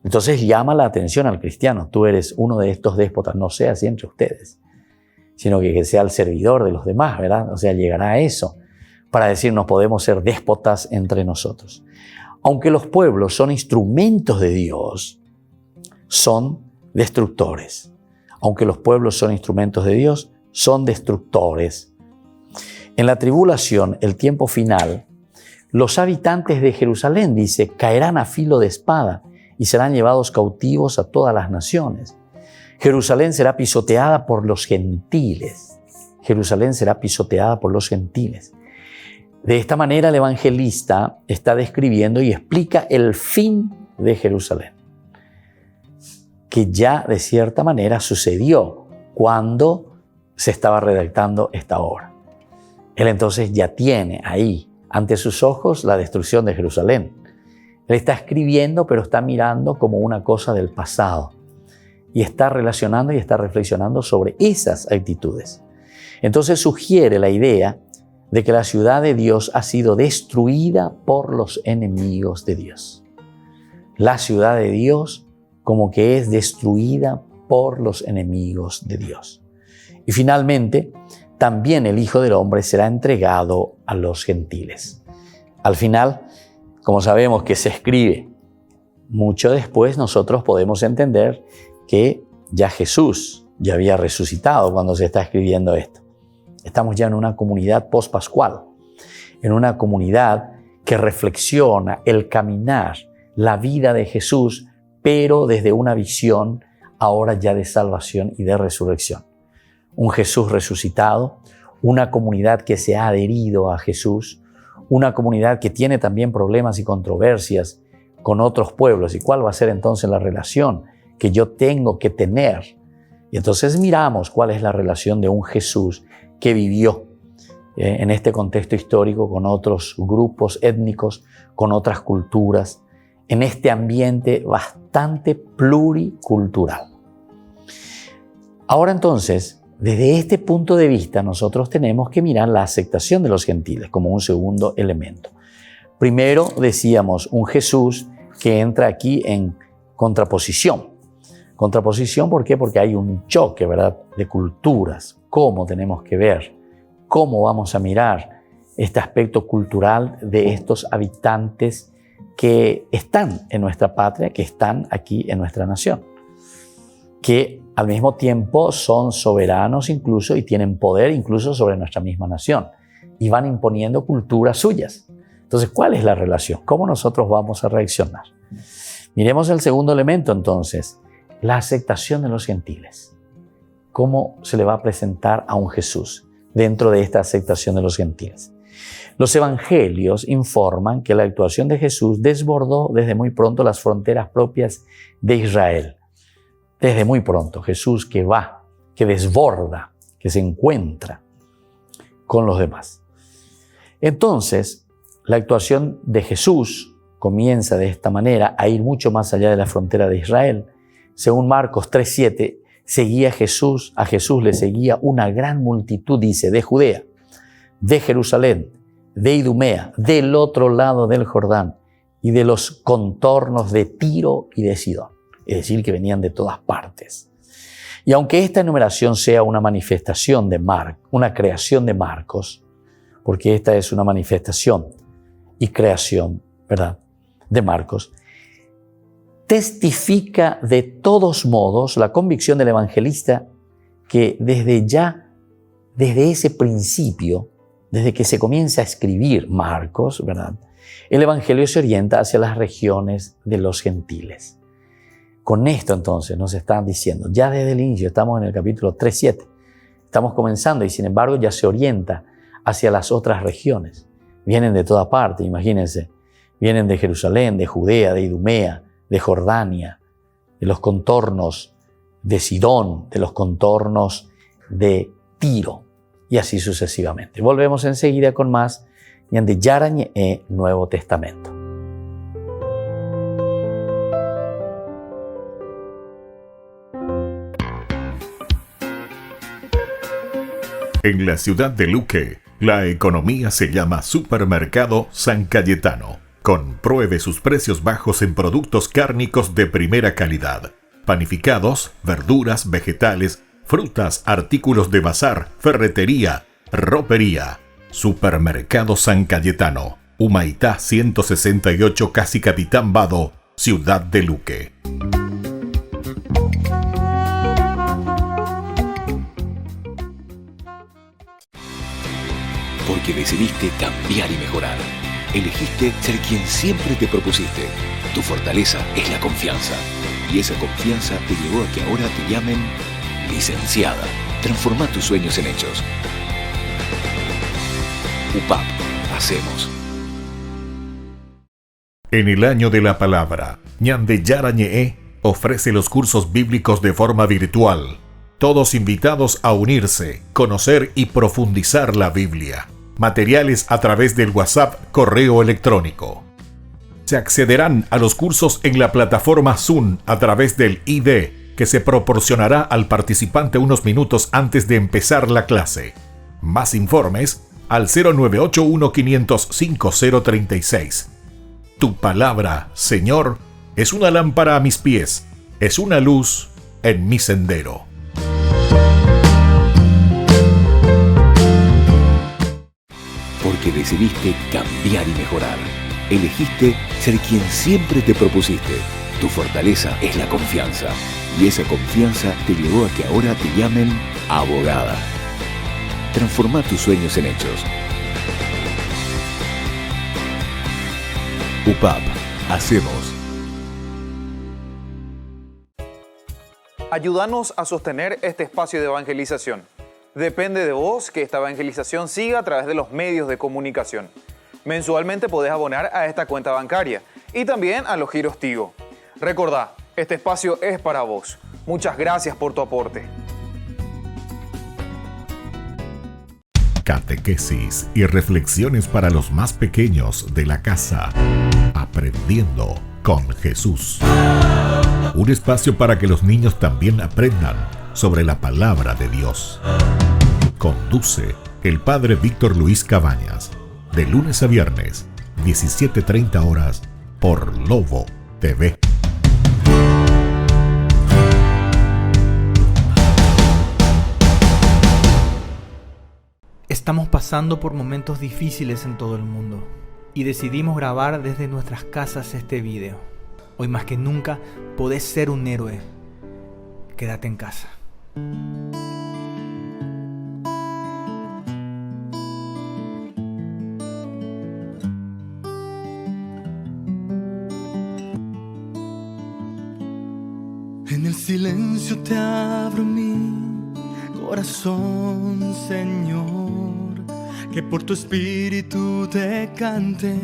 Entonces llama la atención al cristiano. Tú eres uno de estos déspotas, no sea así entre ustedes, sino que sea el servidor de los demás, ¿verdad? O sea, llegará a eso para decirnos podemos ser déspotas entre nosotros. Aunque los pueblos son instrumentos de Dios, son destructores. Aunque los pueblos son instrumentos de Dios, son destructores. En la tribulación, el tiempo final, los habitantes de Jerusalén, dice, caerán a filo de espada y serán llevados cautivos a todas las naciones. Jerusalén será pisoteada por los gentiles. Jerusalén será pisoteada por los gentiles. De esta manera el evangelista está describiendo y explica el fin de Jerusalén, que ya de cierta manera sucedió cuando se estaba redactando esta obra. Él entonces ya tiene ahí ante sus ojos la destrucción de Jerusalén. Él está escribiendo, pero está mirando como una cosa del pasado y está relacionando y está reflexionando sobre esas actitudes. Entonces sugiere la idea de que la ciudad de Dios ha sido destruida por los enemigos de Dios. La ciudad de Dios como que es destruida por los enemigos de Dios. Y finalmente, también el Hijo del Hombre será entregado a los gentiles. Al final, como sabemos que se escribe mucho después, nosotros podemos entender que ya Jesús ya había resucitado cuando se está escribiendo esto. Estamos ya en una comunidad post-pascual, en una comunidad que reflexiona el caminar, la vida de Jesús, pero desde una visión ahora ya de salvación y de resurrección. Un Jesús resucitado, una comunidad que se ha adherido a Jesús, una comunidad que tiene también problemas y controversias con otros pueblos. ¿Y cuál va a ser entonces la relación que yo tengo que tener? Y entonces miramos cuál es la relación de un Jesús que vivió en este contexto histórico con otros grupos étnicos, con otras culturas, en este ambiente bastante pluricultural. Ahora entonces, desde este punto de vista, nosotros tenemos que mirar la aceptación de los gentiles como un segundo elemento. Primero decíamos un Jesús que entra aquí en contraposición. Contraposición, ¿por qué? Porque hay un choque, ¿verdad?, de culturas. ¿Cómo tenemos que ver? ¿Cómo vamos a mirar este aspecto cultural de estos habitantes que están en nuestra patria, que están aquí en nuestra nación? Que al mismo tiempo son soberanos incluso y tienen poder incluso sobre nuestra misma nación y van imponiendo culturas suyas. Entonces, ¿cuál es la relación? ¿Cómo nosotros vamos a reaccionar? Miremos el segundo elemento entonces, la aceptación de los gentiles. ¿Cómo se le va a presentar a un Jesús dentro de esta aceptación de los gentiles? Los evangelios informan que la actuación de Jesús desbordó desde muy pronto las fronteras propias de Israel. Desde muy pronto, Jesús que va, que desborda, que se encuentra con los demás. Entonces, la actuación de Jesús comienza de esta manera a ir mucho más allá de la frontera de Israel. Según Marcos 3:7, a Jesús le seguía una gran multitud, dice, de Judea, de Jerusalén, de Idumea, del otro lado del Jordán y de los contornos de Tiro y de Sidón. Es decir, que venían de todas partes. Y aunque esta enumeración sea una manifestación de una creación de Marcos, porque esta es una manifestación y creación, ¿verdad?, de Marcos, testifica de todos modos la convicción del evangelista que desde ese principio, desde que se comienza a escribir Marcos, ¿verdad?, el Evangelio se orienta hacia las regiones de los gentiles. Con esto entonces nos están diciendo, ya desde el inicio, estamos en el capítulo 3:7, estamos comenzando y sin embargo ya se orienta hacia las otras regiones. Vienen de toda parte, imagínense, vienen de Jerusalén, de Judea, de Idumea, de Jordania, de los contornos de Sidón, de los contornos de Tiro y así sucesivamente. Volvemos enseguida con más Ñande Yarañe Nuevo Testamento. En la ciudad de Luque, la economía se llama Supermercado San Cayetano. Compruebe sus precios bajos en productos cárnicos de primera calidad. Panificados, verduras, vegetales, frutas, artículos de bazar, ferretería, ropería. Supermercado San Cayetano, Humaitá 168, Casi Capitán Vado, Ciudad de Luque. Porque decidiste cambiar y mejorar. Elegiste ser quien siempre te propusiste. Tu fortaleza es la confianza. Y esa confianza te llevó a que ahora te llamen licenciada. Transforma tus sueños en hechos. UPAP, hacemos. En el año de la palabra, Ñande Yarañe ofrece los cursos bíblicos de forma virtual. Todos invitados a unirse, conocer y profundizar la Biblia. Materiales a través del WhatsApp, correo electrónico. Se accederán a los cursos en la plataforma Zoom a través del ID, que se proporcionará al participante unos minutos antes de empezar la clase. Más informes al 0981-500-5036. Tu palabra, Señor, es una lámpara a mis pies, es una luz en mi sendero. Porque decidiste cambiar y mejorar. Elegiste ser quien siempre te propusiste. Tu fortaleza es la confianza. Y esa confianza te llevó a que ahora te llamen abogada. Transforma tus sueños en hechos. UPAP, hacemos. Ayúdanos a sostener este espacio de evangelización. Depende de vos que esta evangelización siga a través de los medios de comunicación. Mensualmente podés abonar a esta cuenta bancaria y también a los giros Tigo. Recordá, este espacio es para vos. Muchas gracias por tu aporte. Catequesis y reflexiones para los más pequeños de la casa. Aprendiendo con Jesús. Un espacio para que los niños también aprendan sobre la palabra de Dios. Conduce el Padre Víctor Luis Cabañas. De lunes a viernes, 17:30 horas, por Lobo TV. Estamos pasando por momentos difíciles en todo el mundo y decidimos grabar desde nuestras casas este video. Hoy más que nunca podés ser un héroe. Quédate en casa. En el silencio te abro mi corazón, Señor, que por tu espíritu te cante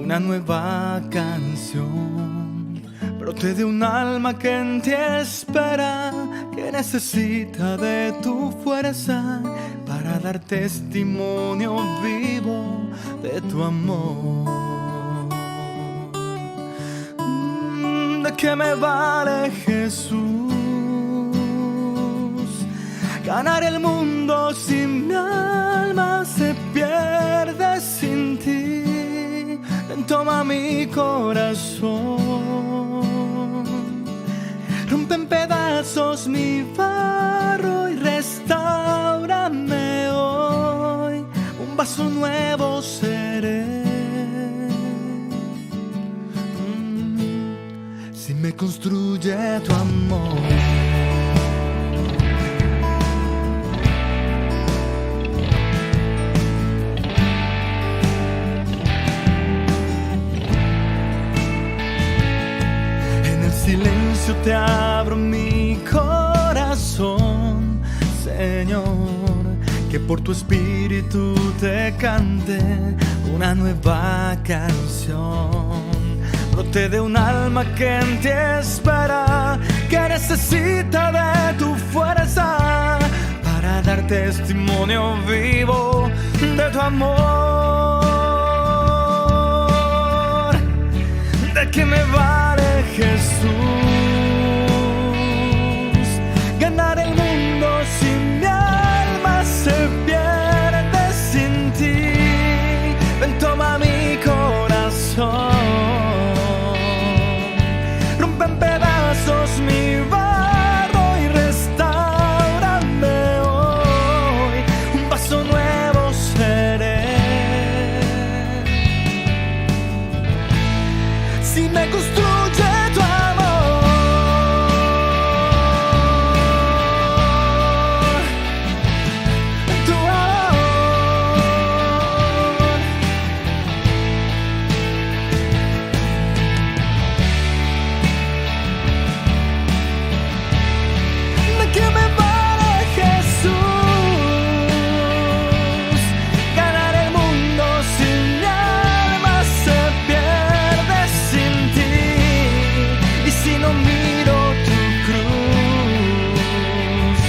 una nueva canción. Brote de un alma que en ti espera, que necesita de tu fuerza para dar testimonio vivo de tu amor. ¿De qué me vale, Jesús, ganar el mundo si mi alma se pierde sin ti? Ven, toma mi corazón, rompe en pedazos mi barro y restáurame hoy. Un vaso nuevo seré si me construye tu amor. silencio te abro mi corazón, Señor, que por tu espíritu te cante una nueva canción. Brote de un alma que en ti espera, que necesita de tu fuerza para dar testimonio vivo de tu amor. ¿De qué me vale, Jesús, ganar el mundo si mi alma se pierde sin ti? Ven, toma mi corazón, rompe en pedazos mi barro y restáurame hoy. Un vaso nuevo seré. Si me construye tu amor, tu amor. ¿De qué me vale, Jesús, ganar el mundo si mi alma se pierde sin ti? Y si no miro tu cruz,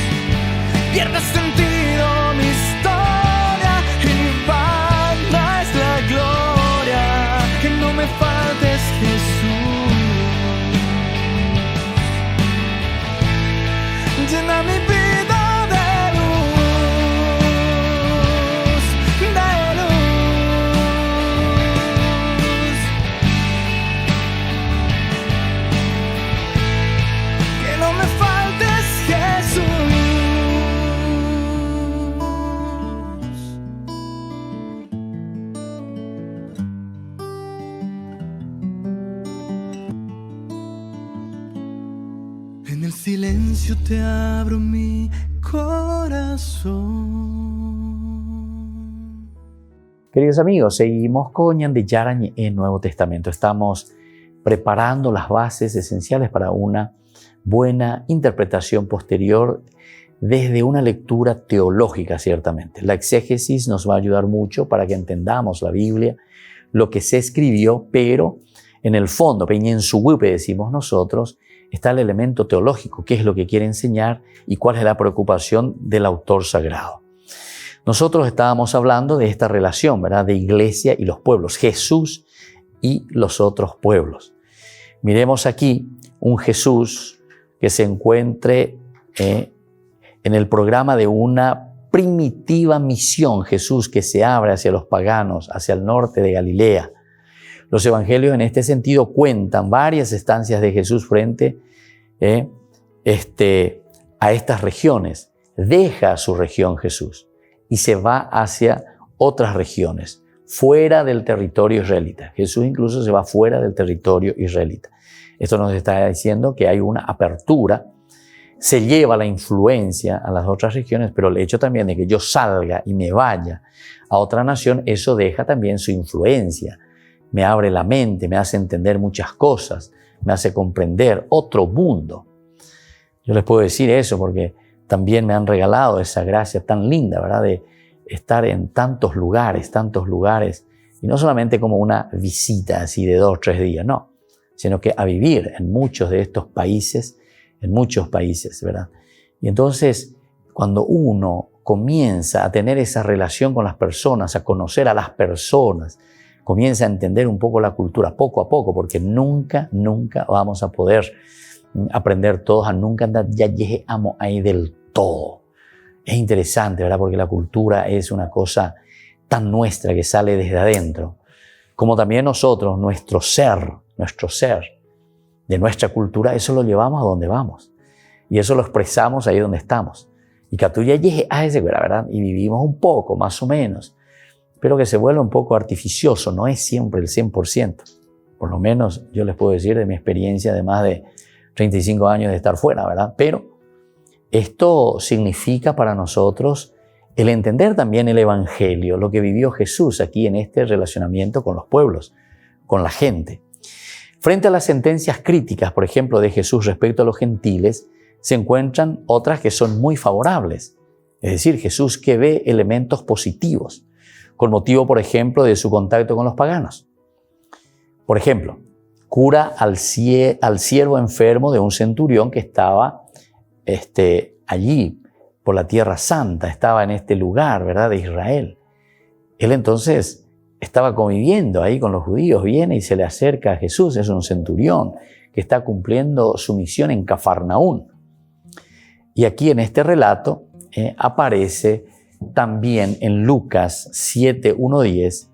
pierde sentido mi historia y vana es la gloria. Que no me faltes, Jesús, llena mi vida de luz, de luz. Que no me faltes, Jesús. En el silencio te abro mi corazón. Queridos amigos, seguimos con Ñande Yarañe en Nuevo Testamento. Estamos preparando las bases esenciales para una buena interpretación posterior desde una lectura teológica, ciertamente. La exégesis nos va a ayudar mucho para que entendamos la Biblia, lo que se escribió, pero en el fondo, en su huepe decimos nosotros, está el elemento teológico, qué es lo que quiere enseñar y cuál es la preocupación del autor sagrado. Nosotros estábamos hablando de esta relación, ¿verdad?, de iglesia y los pueblos, Jesús y los otros pueblos. Miremos aquí un Jesús que se encuentre en el programa de una primitiva misión, Jesús que se abre hacia los paganos, hacia el norte de Galilea. Los evangelios en este sentido cuentan varias estancias de Jesús frente a estas regiones. Deja su región Jesús y se va hacia otras regiones, fuera del territorio israelita. Jesús incluso se va fuera del territorio israelita. Esto nos está diciendo que hay una apertura, se lleva la influencia a las otras regiones, pero el hecho también de que yo salga y me vaya a otra nación, eso deja también su influencia. Me abre la mente, me hace entender muchas cosas, me hace comprender otro mundo. Yo les puedo decir eso porque también me han regalado esa gracia tan linda, ¿verdad?, de estar en tantos lugares, y no solamente como una visita así de 2 o 3 días, no, sino que a vivir en muchos de estos países, ¿verdad? Y entonces, cuando uno comienza a tener esa relación con las personas, a conocer a las personas, comienza a entender un poco la cultura, poco a poco, porque nunca vamos a poder aprender todos, nunca andar ya llegue amo ahí del todo. Es interesante, ¿verdad? Porque la cultura es una cosa tan nuestra que sale desde adentro, como también nosotros, nuestro ser de nuestra cultura, eso lo llevamos a donde vamos y eso lo expresamos ahí donde estamos. Y que tú ya llegue a ese, ¿verdad? Y vivimos un poco, más o menos, pero que se vuelve un poco artificioso, no es siempre el 100%. Por lo menos yo les puedo decir de mi experiencia de más de 35 años de estar fuera, ¿verdad? Pero esto significa para nosotros el entender también el Evangelio, lo que vivió Jesús aquí en este relacionamiento con los pueblos, con la gente. Frente a las sentencias críticas, por ejemplo, de Jesús respecto a los gentiles, se encuentran otras que son muy favorables. Es decir, Jesús que ve elementos positivos, con motivo, por ejemplo, de su contacto con los paganos. Por ejemplo, cura al siervo enfermo de un centurión que estaba allí por la Tierra Santa, estaba en este lugar, ¿verdad?, de Israel. Él entonces estaba conviviendo ahí con los judíos, viene y se le acerca a Jesús, es un centurión que está cumpliendo su misión en Cafarnaún. Y aquí en este relato aparece también en Lucas 7:1-10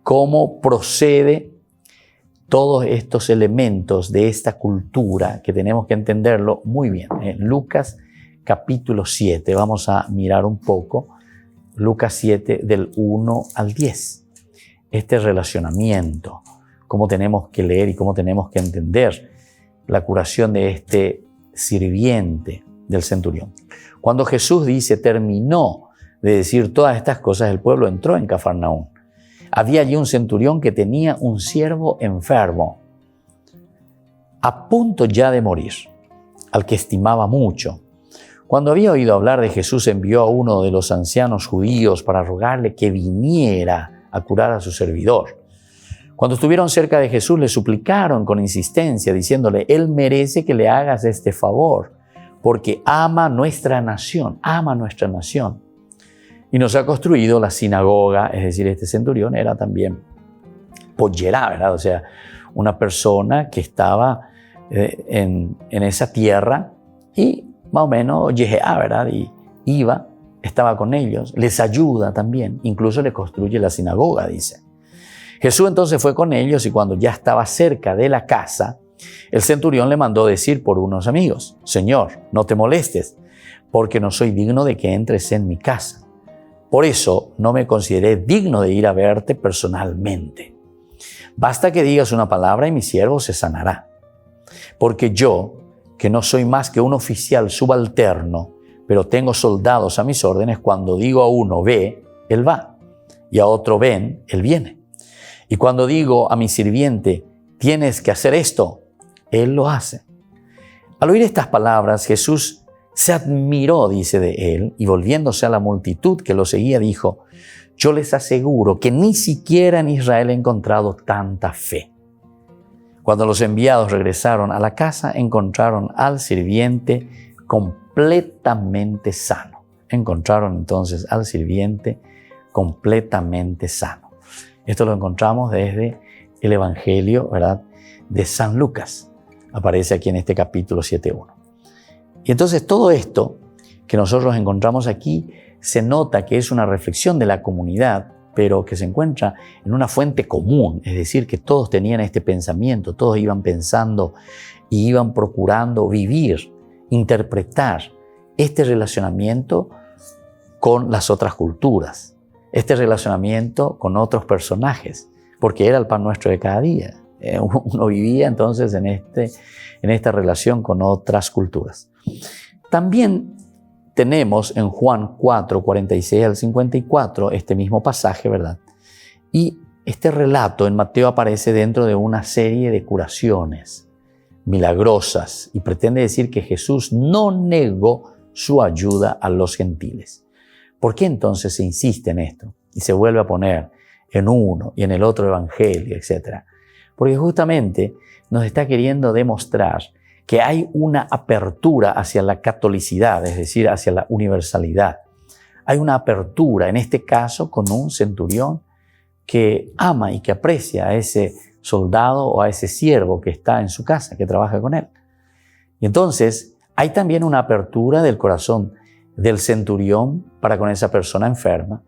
cómo procede todos estos elementos de esta cultura que tenemos que entenderlo muy bien. Lucas capítulo 7, vamos a mirar un poco Lucas 7 del 1 al 10. Este relacionamiento, cómo tenemos que leer y cómo tenemos que entender la curación de este sirviente del centurión. Cuando Jesús dice, terminó de decir todas estas cosas, el pueblo entró en Cafarnaún. Había allí un centurión que tenía un siervo enfermo, a punto ya de morir, al que estimaba mucho. Cuando había oído hablar de Jesús, envió a uno de los ancianos judíos para rogarle que viniera a curar a su servidor. Cuando estuvieron cerca de Jesús, le suplicaron con insistencia, diciéndole, Él merece que le hagas este favor, porque ama nuestra nación, y nos ha construido la sinagoga. Es decir, este centurión era también pollera, ¿verdad? O sea, una persona que estaba en esa tierra y más o menos yejea, ¿verdad? Y iba, estaba con ellos, les ayuda también, incluso le construye la sinagoga, dice. Jesús entonces fue con ellos y cuando ya estaba cerca de la casa, el centurión le mandó decir por unos amigos, Señor, no te molestes, porque no soy digno de que entres en mi casa. Por eso no me consideré digno de ir a verte personalmente. Basta que digas una palabra y mi siervo se sanará. Porque yo, que no soy más que un oficial subalterno, pero tengo soldados a mis órdenes, cuando digo a uno ve, él va, y a otro ven, él viene. Y cuando digo a mi sirviente, tienes que hacer esto, él lo hace. Al oír estas palabras, Jesús se admiró, dice, de él, y volviéndose a la multitud que lo seguía, dijo, yo les aseguro que ni siquiera en Israel he encontrado tanta fe. Cuando los enviados regresaron a la casa, encontraron al sirviente completamente sano. Encontraron entonces al sirviente completamente sano. Esto lo encontramos desde el Evangelio, ¿verdad?, de San Lucas. Aparece aquí en este capítulo 7:1. Y entonces todo esto que nosotros encontramos aquí se nota que es una reflexión de la comunidad, pero que se encuentra en una fuente común, es decir, que todos tenían este pensamiento, todos iban pensando y iban procurando vivir, interpretar este relacionamiento con las otras culturas, este relacionamiento con otros personajes, porque era el pan nuestro de cada día. Uno vivía entonces en esta relación con otras culturas. También tenemos en Juan 4, 46 al 54 este mismo pasaje, ¿verdad? Y este relato en Mateo aparece dentro de una serie de curaciones milagrosas y pretende decir que Jesús no negó su ayuda a los gentiles. ¿Por qué entonces se insiste en esto? Y se vuelve a poner en uno y en el otro evangelio, etc. Porque justamente nos está queriendo demostrar que hay una apertura hacia la catolicidad, es decir, hacia la universalidad. Hay una apertura, en este caso, con un centurión que ama y que aprecia a ese soldado o a ese siervo que está en su casa, que trabaja con él. Y entonces, hay también una apertura del corazón del centurión para con esa persona enferma,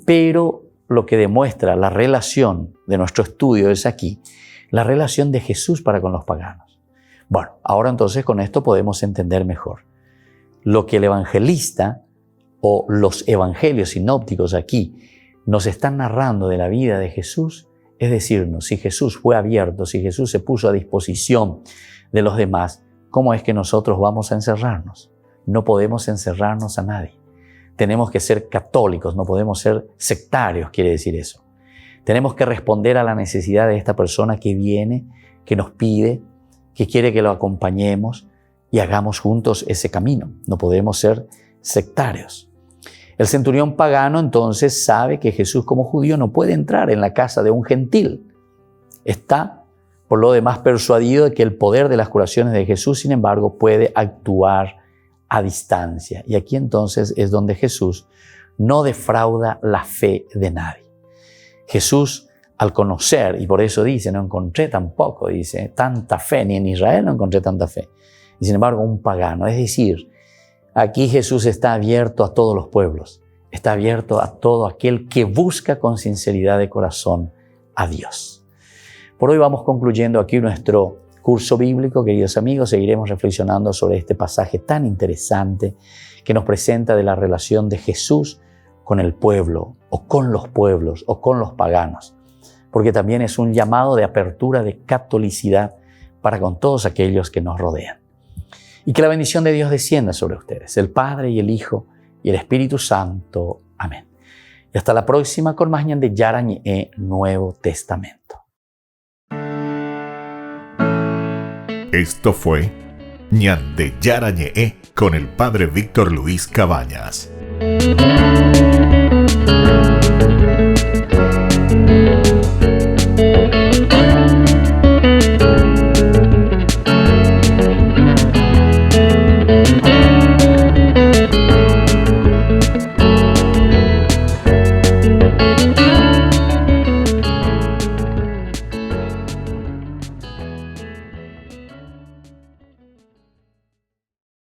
pero lo que demuestra la relación de nuestro estudio es aquí, la relación de Jesús para con los paganos. Bueno, ahora entonces con esto podemos entender mejor lo que el evangelista o los evangelios sinópticos aquí nos están narrando de la vida de Jesús, es decirnos, si Jesús fue abierto, si Jesús se puso a disposición de los demás, ¿cómo es que nosotros vamos a encerrarnos? No podemos encerrarnos a nadie. Tenemos que ser católicos, no podemos ser sectarios, quiere decir eso. Tenemos que responder a la necesidad de esta persona que viene, que nos pide, que quiere que lo acompañemos y hagamos juntos ese camino. No podemos ser sectarios. El centurión pagano entonces sabe que Jesús como judío no puede entrar en la casa de un gentil. Está, por lo demás, persuadido de que el poder de las curaciones de Jesús, sin embargo, puede actuar a distancia. Y aquí entonces es donde Jesús no defrauda la fe de nadie. Jesús, al conocer, y por eso dice, no encontré tampoco, dice, tanta fe, ni en Israel no encontré tanta fe. Y sin embargo, un pagano. Es decir, aquí Jesús está abierto a todos los pueblos. Está abierto a todo aquel que busca con sinceridad de corazón a Dios. Por hoy vamos concluyendo aquí nuestro curso bíblico, queridos amigos. Seguiremos reflexionando sobre este pasaje tan interesante que nos presenta de la relación de Jesús con el pueblo, o con los pueblos, o con los paganos. Porque también es un llamado de apertura, de catolicidad para con todos aquellos que nos rodean. Y que la bendición de Dios descienda sobre ustedes, el Padre y el Hijo y el Espíritu Santo. Amén. Y hasta la próxima con más Ñan de Yara Ñe Nuevo Testamento. Esto fue Ñan de Yara Ñe con el Padre Víctor Luis Cabañas.